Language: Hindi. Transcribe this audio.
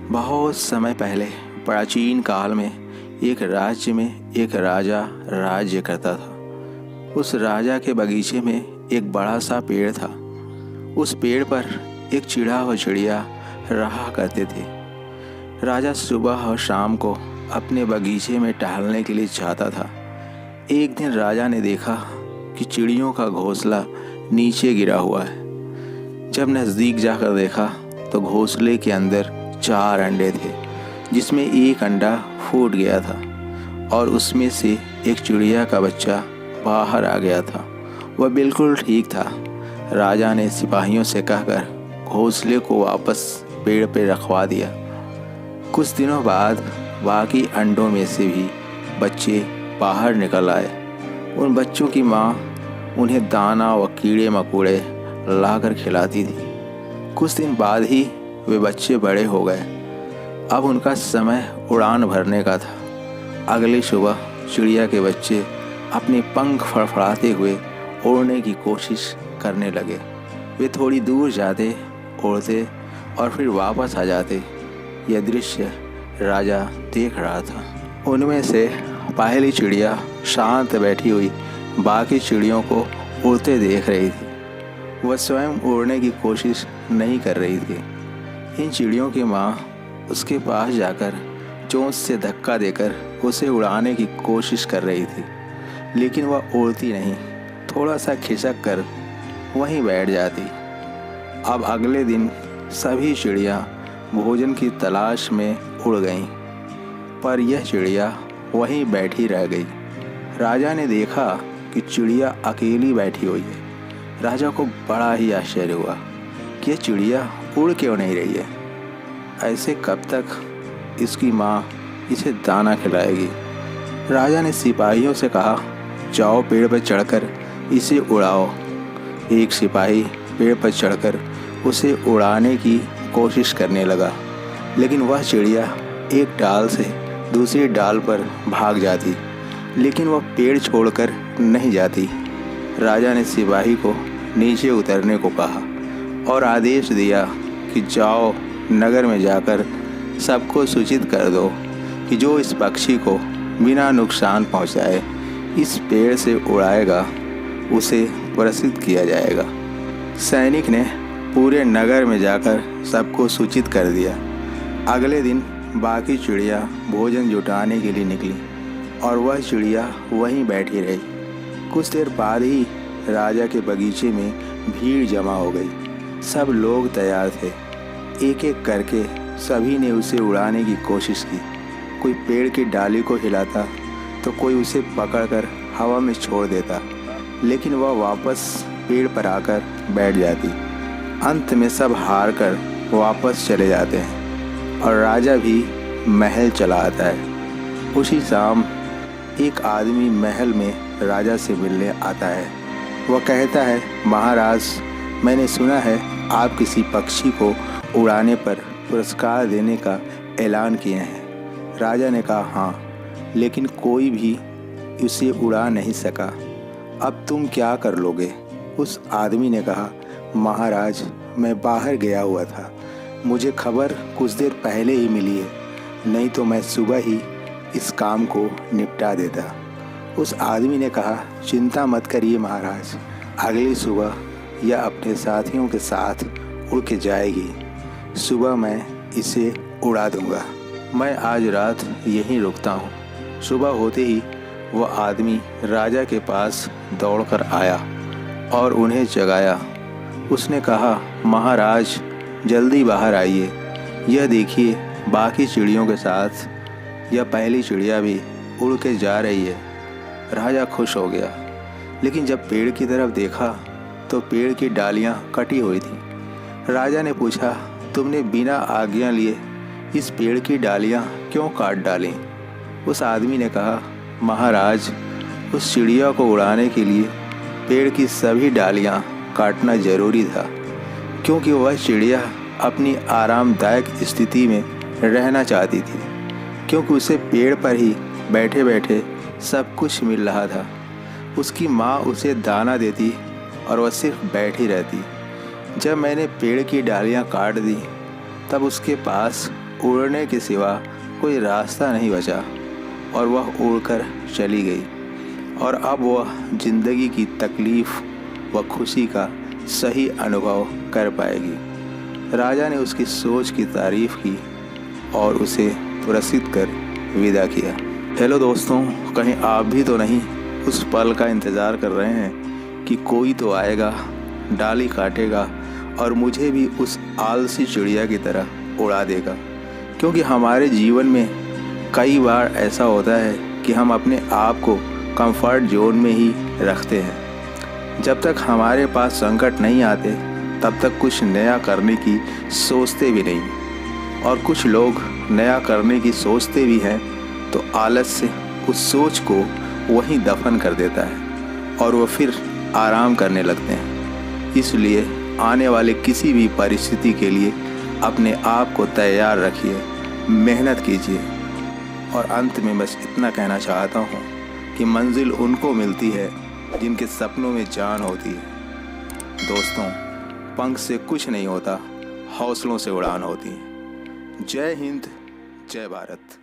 बहुत समय पहले प्राचीन काल में एक राज्य में एक राजा राज्य करता था। उस राजा के बगीचे में एक बड़ा सा पेड़ था। उस पेड़ पर एक चिड़ा व चिड़िया रहा करते थे। राजा सुबह और शाम को अपने बगीचे में टहलने के लिए जाता था। एक दिन राजा ने देखा कि चिड़ियों का घोंसला नीचे गिरा हुआ है। जब नज़दीक जाकर देखा तो घोंसले के अंदर 4 अंडे थे, जिसमें एक अंडा फूट गया था और उसमें से एक चिड़िया का बच्चा बाहर आ गया था। वह बिल्कुल ठीक था। राजा ने सिपाहियों से कहकर घोंसले को वापस पेड़ पर रखवा दिया। कुछ दिनों बाद बाकी अंडों में से भी बच्चे बाहर निकल आए। उन बच्चों की माँ उन्हें दाना व कीड़े मकोड़े लाकर खिलाती थी। कुछ दिन बाद ही वे बच्चे बड़े हो गए। अब उनका समय उड़ान भरने का था। अगली सुबह चिड़िया के बच्चे अपने पंख फड़फड़ाते हुए उड़ने की कोशिश करने लगे। वे थोड़ी दूर जाते, उड़ते और फिर वापस आ जाते। यह दृश्य राजा देख रहा था। उनमें से पहली चिड़िया शांत बैठी हुई बाकी चिड़ियों को उड़ते देख रही थी। वह स्वयं उड़ने की कोशिश नहीं कर रही थी। इन चिड़ियों की माँ उसके पास जाकर चोंच से धक्का देकर उसे उड़ाने की कोशिश कर रही थी, लेकिन वह उड़ती नहीं, थोड़ा सा खिसक कर वहीं बैठ जाती। अब अगले दिन सभी चिड़िया भोजन की तलाश में उड़ गईं, पर यह चिड़िया वहीं बैठी रह गई। राजा ने देखा कि चिड़िया अकेली बैठी हुई है। राजा को बड़ा ही आश्चर्य हुआ कि यह चिड़िया उड़ क्यों नहीं रही है। ऐसे कब तक इसकी माँ इसे दाना खिलाएगी। राजा ने सिपाहियों से कहा, जाओ पेड़ पर चढ़कर इसे उड़ाओ। एक सिपाही पेड़ पर चढ़कर उसे उड़ाने की कोशिश करने लगा, लेकिन वह चिड़िया एक डाल से दूसरी डाल पर भाग जाती, लेकिन वह पेड़ छोड़कर नहीं जाती। राजा ने सिपाही को नीचे उतरने को कहा और आदेश दिया कि जाओ नगर में जाकर सबको सूचित कर दो कि जो इस पक्षी को बिना नुकसान पहुंचाए इस पेड़ से उड़ाएगा उसे पुरस्कृत किया जाएगा। सैनिक ने पूरे नगर में जाकर सबको सूचित कर दिया। अगले दिन बाकी चिड़िया भोजन जुटाने के लिए निकली और वह चिड़िया वहीं बैठी रही। कुछ देर बाद ही राजा के बगीचे में भीड़ जमा हो गई। सब लोग तैयार थे। एक एक करके सभी ने उसे उड़ाने की कोशिश की। कोई पेड़ की डाली को हिलाता तो कोई उसे पकड़कर हवा में छोड़ देता, लेकिन वह वापस पेड़ पर आकर बैठ जाती। अंत में सब हार कर वापस चले जाते हैं और राजा भी महल चला आता है। उसी शाम एक आदमी महल में राजा से मिलने आता है। वह कहता है, महाराज, मैंने सुना है आप किसी पक्षी को उड़ाने पर पुरस्कार देने का ऐलान किए हैं। राजा ने कहा, हाँ, लेकिन कोई भी उसे उड़ा नहीं सका। अब तुम क्या कर लोगे? उस आदमी ने कहा, महाराज, मैं बाहर गया हुआ था। मुझे खबर कुछ देर पहले ही मिली है, नहीं तो मैं सुबह ही इस काम को निपटा देता। उस आदमी ने कहा, चिंता मत करिए महाराज, अगली सुबह यह अपने साथियों के साथ उड़ के जाएगी। सुबह मैं इसे उड़ा दूंगा। मैं आज रात यहीं रुकता हूँ। सुबह होते ही वह आदमी राजा के पास दौड़कर आया और उन्हें जगाया। उसने कहा, महाराज, जल्दी बाहर आइए। यह देखिए, बाकी चिड़ियों के साथ यह पहली चिड़िया भी उड़ के जा रही है। राजा खुश हो गया, लेकिन जब पेड़ की तरफ देखा तो पेड़ की डालियां कटी हुई थीं। राजा ने पूछा, तुमने बिना आज्ञा लिए इस पेड़ की डालियां क्यों काट डालीं? उस आदमी ने कहा, महाराज, उस चिड़िया को उड़ाने के लिए पेड़ की सभी डालियां काटना जरूरी था, क्योंकि वह चिड़िया अपनी आरामदायक स्थिति में रहना चाहती थी, क्योंकि उसे पेड़ पर ही बैठे बैठे सब कुछ मिल रहा था। उसकी माँ उसे दाना देती और वह सिर्फ बैठी रहती। जब मैंने पेड़ की डालियाँ काट दी, तब उसके पास उड़ने के सिवा कोई रास्ता नहीं बचा और वह उड़कर चली गई। और अब वह जिंदगी की तकलीफ़ व खुशी का सही अनुभव कर पाएगी। राजा ने उसकी सोच की तारीफ़ की और उसे पुरस्कृत कर विदा किया। हेलो दोस्तों, कहीं आप भी तो नहीं उस पल का इंतज़ार कर रहे हैं कि कोई तो आएगा, डाली काटेगा और मुझे भी उस आलसी चिड़िया की तरह उड़ा देगा। क्योंकि हमारे जीवन में कई बार ऐसा होता है कि हम अपने आप को कंफर्ट जोन में ही रखते हैं। जब तक हमारे पास संकट नहीं आते तब तक कुछ नया करने की सोचते भी नहीं। और कुछ लोग नया करने की सोचते भी हैं तो आलस से उस सोच को वहीं दफन कर देता है और वह फिर आराम करने लगते हैं। इसलिए आने वाले किसी भी परिस्थिति के लिए अपने आप को तैयार रखिए, मेहनत कीजिए। और अंत में बस इतना कहना चाहता हूँ कि मंजिल उनको मिलती है जिनके सपनों में जान होती है। दोस्तों, पंख से कुछ नहीं होता, हौसलों से उड़ान होती है। जय हिंद, जय भारत।